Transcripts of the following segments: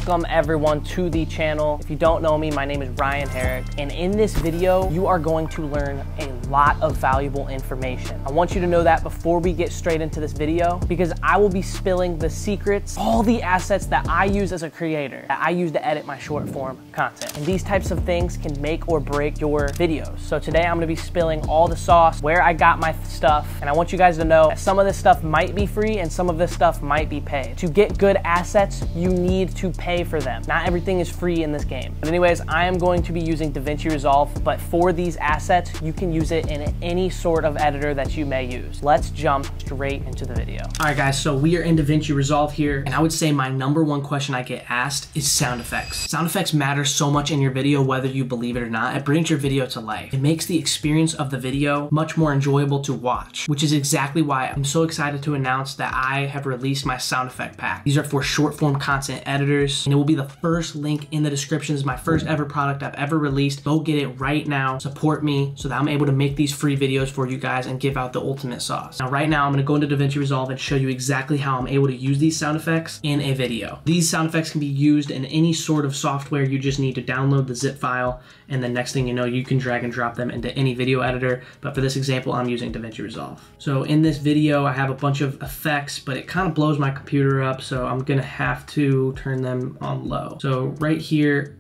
Welcome everyone to the channel. If you don't know me, my name is Ryan Herrick, and in this video, you are going to learn a lot of valuable information. I want you to know that before we get straight into this video, because I will be spilling the secrets, all the assets that I use as a creator, that I use to edit my short form content. And these types of things can make or break your videos. So today I'm gonna be spilling all the sauce, where I got my stuff, and I want you guys to know that some of this stuff might be free and some of this stuff might be paid. To get good assets, you need to pay for them. Not everything is free in this game. But anyways, I am going to be using DaVinci Resolve, but for these assets, you can use it in any sort of editor that you may use. Let's jump straight into the video. All right guys, so we are in DaVinci Resolve here, and I would say my #1 question I get asked is sound effects. Sound effects matter so much in your video, whether you believe it or not. It brings your video to life. It makes the experience of the video much more enjoyable to watch, which is exactly why I'm so excited to announce that I have released my sound effect pack. These are for short form content editors, and it will be the first link in the description. It's my first ever product I've ever released. Go get it right now. Support me so that I'm able to make these free videos for you guys and give out the ultimate sauce. Now right now I'm gonna go into DaVinci Resolve and show you exactly how I'm able to use these sound effects in a video. These sound effects can be used in any sort of software. You just need to download the zip file, and the next thing you know, you can drag and drop them into any video editor. But for this example, I'm using DaVinci Resolve. So in this video, I have a bunch of effects, but it kind of blows my computer up, so I'm gonna have to turn them on low. So right here,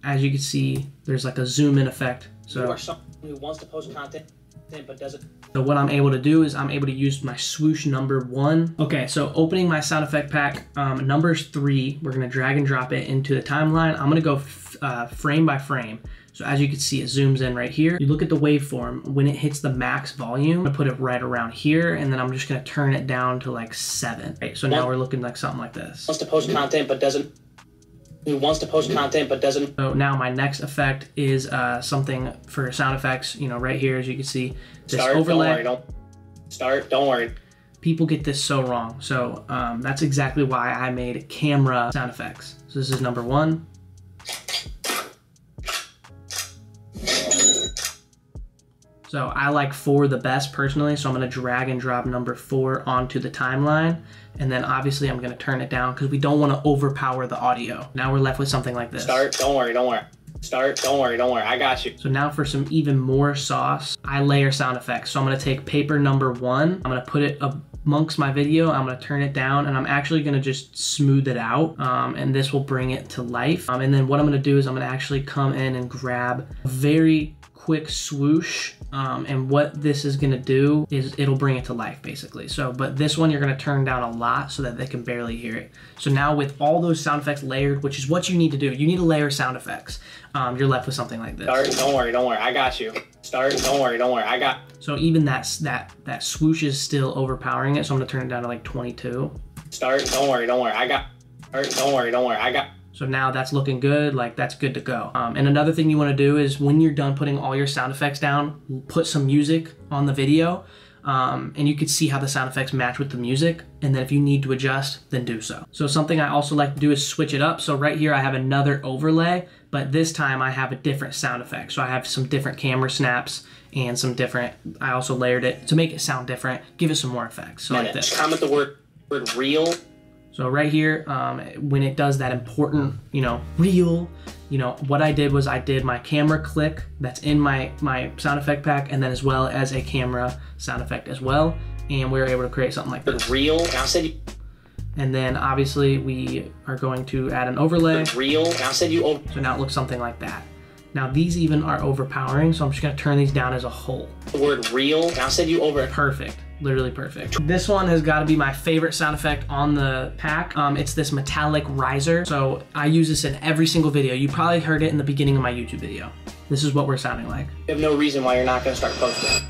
as you can see, there's like a zoom in effect. So you are someone who wants to post content but doesn't. So what I'm able to do is I'm able to use my swoosh #1. Okay, so opening my sound effect pack, number's 3. We're gonna drag and drop it into the timeline. I'm gonna go frame by frame. So as you can see, it zooms in right here. You look at the waveform, when it hits the max volume, I'm gonna put it right around here, and then I'm just gonna turn it down to like 7. Right, so now we're looking like something like this. Wants to post content but doesn't. Who wants to post content but doesn't. So now my next effect is something for sound effects. You know, right here, as you can see, this overlay. Don't worry. People get this so wrong. So that's exactly why I made camera sound effects. So this is #1. So I like 4 the best personally, so I'm gonna drag and drop #4 onto the timeline. And then obviously I'm gonna turn it down because we don't wanna overpower the audio. Now we're left with something like this. Don't worry. Don't worry, I got you. So now for some even more sauce, I layer sound effects. So I'm gonna take paper #1, I'm gonna put it amongst my video, I'm gonna turn it down, and I'm actually gonna just smooth it out, and this will bring it to life. And then what I'm gonna do is I'm gonna actually come in and grab a very quick swoosh, and what this is gonna do is it'll bring it to life basically. So, but this one you're gonna turn down a lot so that they can barely hear it. So now with all those sound effects layered, which is what you need to do, you need to layer sound effects. You're left with something like this. Don't worry, I got you. Don't worry, I got. So even that swoosh is still overpowering it, so I'm gonna turn it down to like 22. Don't worry, I got. Don't worry, I got. So now that's looking good, like that's good to go. And another thing you wanna do is when you're done putting all your sound effects down, put some music on the video, and you can see how the sound effects match with the music. And then if you need to adjust, then do so. So something I also like to do is switch it up. So right here I have another overlay, but this time I have a different sound effect. So I have some different camera snaps and some different, I also layered it to make it sound different, give it some more effects. So like this. Comment the word real. So right here, when it does that important, reel, what I did was I did my camera click that's in my sound effect pack, and then as well as a camera sound effect as well. And we were able to create something like this. Real. And then obviously we are going to add an overlay. Real. So now it looks something like that. Now these even are overpowering, so I'm just gonna turn these down as a whole. The word real. Perfect. Literally perfect. This one has got to be my favorite sound effect on the pack. It's this metallic riser. So I use this in every single video. You probably heard it in the beginning of my YouTube video. This is what we're sounding like. You have no reason why you're not gonna start posting.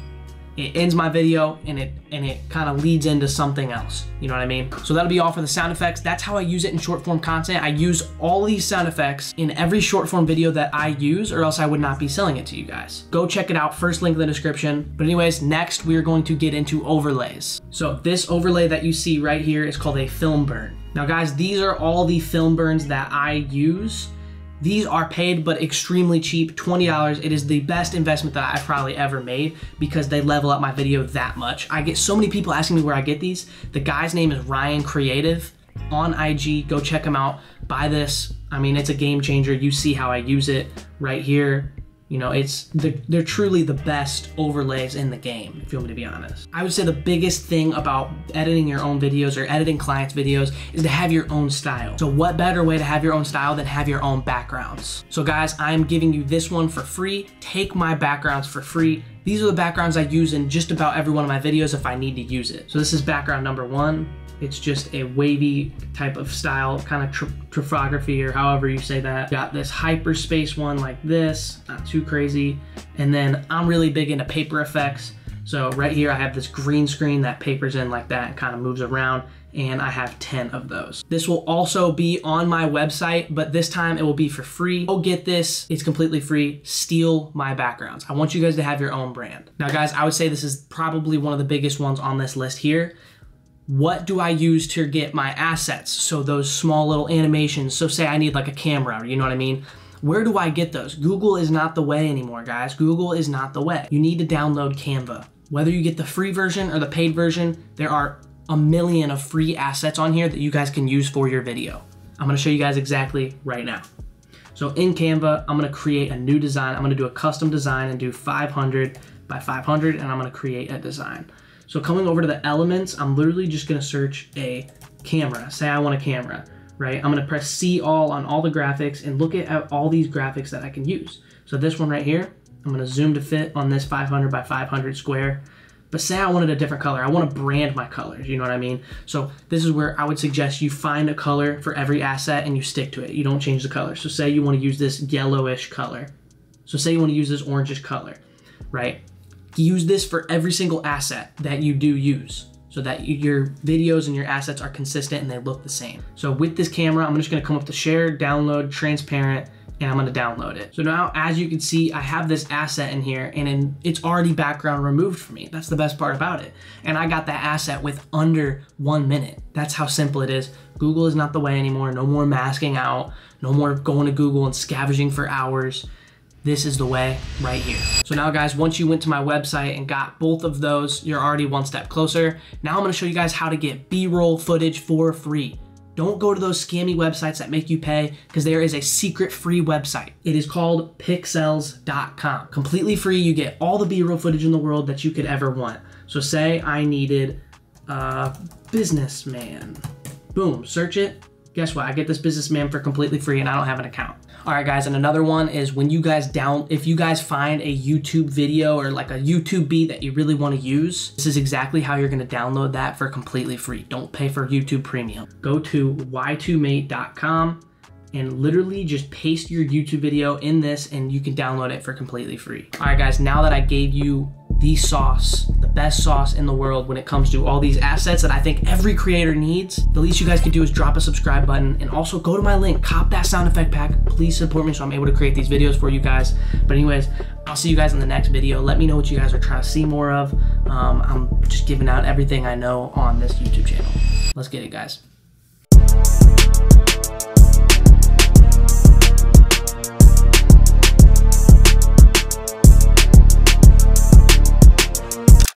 It ends my video and it kind of leads into something else. You know what I mean? So that'll be all for the sound effects. That's how I use it in short form content. I use all these sound effects in every short form video that I use, or else I would not be selling it to you guys. Go check it out, first link in the description. But anyways, next we are going to get into overlays. So this overlay that you see right here is called a film burn. Now guys, these are all the film burns that I use. These are paid but extremely cheap, $20. It is the best investment that I've probably ever made because they level up my video that much. I get so many people asking me where I get these. The guy's name is Ryan Creative. on IG. Go check them out. Buy this. I mean, it's a game changer. You see how I use it right here. You know, they're truly the best overlays in the game, if you want me to be honest. I would say the biggest thing about editing your own videos or editing clients' videos is to have your own style. So what better way to have your own style than have your own backgrounds? So guys, I'm giving you this one for free. Take my backgrounds for free. These are the backgrounds I use in just about every one of my videos if I need to use it. So this is background number 1. It's just a wavy type of style, kind of typography or however you say that. Got this hyperspace one like this, not too crazy. And then I'm really big into paper effects. So right here I have this green screen that papers in like that and kind of moves around, and I have 10 of those. This will also be on my website, but this time it will be for free. Go get this, it's completely free. Steal my backgrounds. I want you guys to have your own brand. Now guys, I would say this is probably one of the biggest ones on this list here. What do I use to get my assets? So those small little animations. So say I need like a camera, you know what I mean? Where do I get those? Google is not the way anymore, guys. Google is not the way. You need to download Canva. Whether you get the free version or the paid version, there are a million of free assets on here that you guys can use for your video. I'm gonna show you guys exactly right now. So in Canva, I'm gonna create a new design. I'm gonna do a custom design and do 500 by 500, and I'm gonna create a design. So coming over to the elements, I'm literally just gonna search a camera. Say I want a camera, right? I'm gonna press see all on all the graphics and look at all these graphics that I can use. So this one right here, I'm gonna zoom to fit on this 500 by 500 square. But say I wanted a different color. I wanna brand my colors, you know what I mean? So this is where I would suggest you find a color for every asset and you stick to it. You don't change the color. So say you wanna use this yellowish color. So say you wanna use this orangish color, right? Use this for every single asset that you do use so that your videos and your assets are consistent and they look the same. So with this camera, I'm just gonna come up to share, download, transparent, and I'm gonna download it. So now, as you can see, I have this asset in here and it's already background removed for me. That's the best part about it. And I got that asset with under 1 minute. That's how simple it is. Google is not the way anymore. No more masking out, no more going to Google and scavenging for hours. This is the way right here. So now guys, once you went to my website and got both of those, you're already one step closer. Now I'm gonna show you guys how to get B-roll footage for free. Don't go to those scammy websites that make you pay, because there is a secret free website. It is called pixels.com. Completely free, you get all the B-roll footage in the world that you could ever want. So say I needed a businessman. Boom, search it. Guess what? I get this businessman for completely free and I don't have an account. All right guys, and another one is when you guys if you guys find a YouTube video or like a YouTube beat that you really want to use, this is exactly how you're gonna download that for completely free. Don't pay for YouTube Premium. Go to y2mate.com and literally just paste your YouTube video in this and you can download it for completely free. All right guys, now that I gave you the sauce, the best sauce in the world when it comes to all these assets that I think every creator needs, the least you guys can do is drop a subscribe button and also go to my link, cop that sound effect pack. Please support me so I'm able to create these videos for you guys. But anyways, I'll see you guys in the next video. Let me know what you guys are trying to see more of. I'm just giving out everything I know on this YouTube channel. Let's get it, guys.